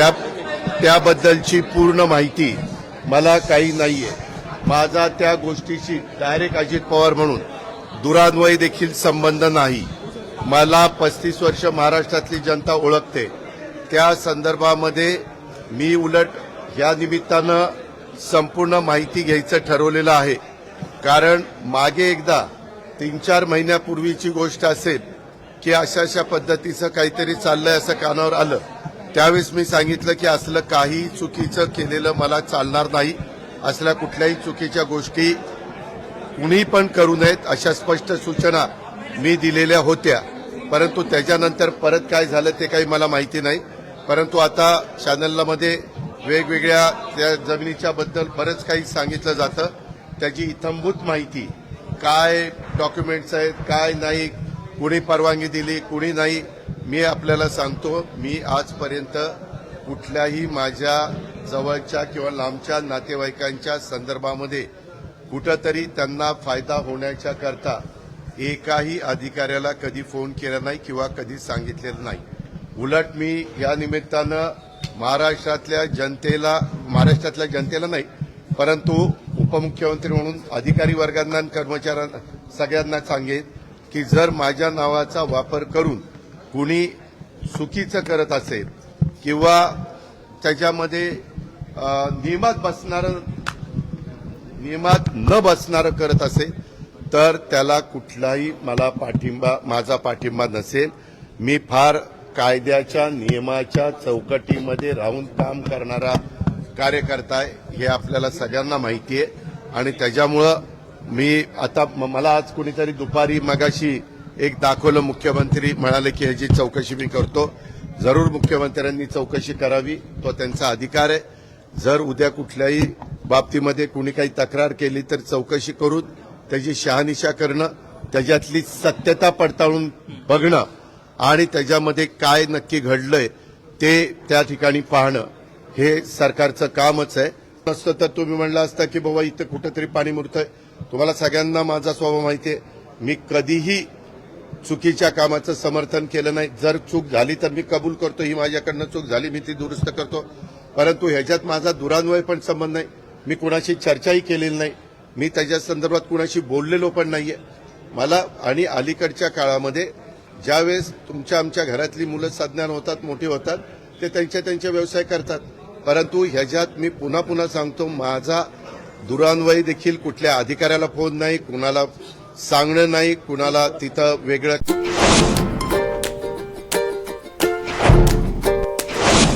त्याबद्दलची पूर्ण माहिती मला काही नाहीये। माझा त्या गोष्टीशी डायरेक्ट अजित पवार म्हणून दुरान्वयी देखील संबंध नाही। मला 35 वर्ष महाराष्ट्रातली जनता ओळखते। त्या संदर्भामध्ये मी उलट या निमित्तानं संपूर्ण माहिती घ्यायचं ठरवलेलं आहे। कारण मागे एकदा 3-4 महिन्यापूर्वीची गोष्ट असेल की अशा पद्धतीचं काहीतरी चाललंय असं कानावर आलं। त्यावेळेस मी सांगितलं की असलं काही चुकीचं केलेलं मला चालणार नाही। असल्या कुठल्याही चुकीच्या गोष्टी कुणी पण करू नयेत अशा स्पष्ट सूचना मी दिलेल्या होत्या। परंतु त्याच्यानंतर परत काय झालं ते काही मला माहिती नाही। परंतु आता चॅनलमध्ये वेगवेगळ्या त्या जमिनीच्या बद्दल बरंच काही सांगितलं जातं। त्याची इत्थंभूत माहिती काय डॉक्युमेंट्स आहेत काय नाही, कुणी परवानगी दिली कुणी नाही, मी आपल्याला सांगतो। मी आजपर्यंत कुठल्याही माझ्या जवळच्या किंवा लांबच्या नातेवाईकांच्या संदर्भामध्ये कुठंतरी त्यांना फायदा होण्याच्या करता एकाही अधिकाऱ्याला कधी फोन केला नाही किंवा कधी सांगितलेलं नाही। उलट मी या निमित्तानं महाराष्ट्रातल्या जनतेला नाही परंतु उपमुख्यमंत्री म्हणून अधिकारी वर्गांना आणि कर्मचाऱ्यांना सगळ्यांना सांगेन की जर माझ्या नावाचा वापर करून कुणी चुकीचं करत असेल किंवा त्याच्यामध्ये नियमात न बसणारं करत असेल तर त्याला कुठलाही माझा पाठिंबा नसेल। मी फार कायद्याच्या नियमाच्या चौकटीमध्ये राहून काम करणारा कार्यकर्ता आहे हे आपल्याला सगळ्यांना माहिती आहे। आणि त्याच्यामुळं मी आता मला आज कुणीतरी दुपारी मगाशी एक दाखवलं, मुख्यमंत्री म्हणाले की ह्याची चौकशी मी करतो। जरूर मुख्यमंत्र्यांनी चौकशी करावी, तो त्यांचा अधिकार आहे। जर उद्या कुठल्याही बाबतीमध्ये कुणी काही तक्रार केली तर चौकशी करून त्याची शहानिशा करणं, त्याच्यातली सत्यता पडताळून बघणं आणि त्याच्यामध्ये काय नक्की घडलंय ते त्या ठिकाणी पाहणं हे सरकारचं कामच आहे। नसतं तर तुम्ही म्हणलं असतं की बाबा इथं कुठंतरी पाणी मुरतंय। तुम्हाला सगळ्यांना माझा स्वभाव माहिती आहे, मी कधीही चुकीच्या कामाचं समर्थन केलं नाही। जर चूक झाली तर मी कबूल करतो, ही माझ्याकडनं चूक झाली मी ती दुरुस्त करतो। परंतु ह्याच्यात माझा दुरान्वय पण संबंध नाही, मी कुणाशी चर्चाही केलेली नाही, मी त्याच्या संदर्भात कुणाशी बोललेलो पण नाहीये। मला आणि अलीकडच्या काळामध्ये ज्यावेळेस आमच्या घरातली मुलं सज्ञान होतात, मोठी होतात, ते त्यांचे व्यवसाय करतात। परंतु ह्याच्यात मी पुन्हा सांगतो, माझा दुरान्वयी देखील कुठल्या अधिकाऱ्याला फोन नाही, कुणाला सांगणं नाही, कुणाला तिथं वेगळं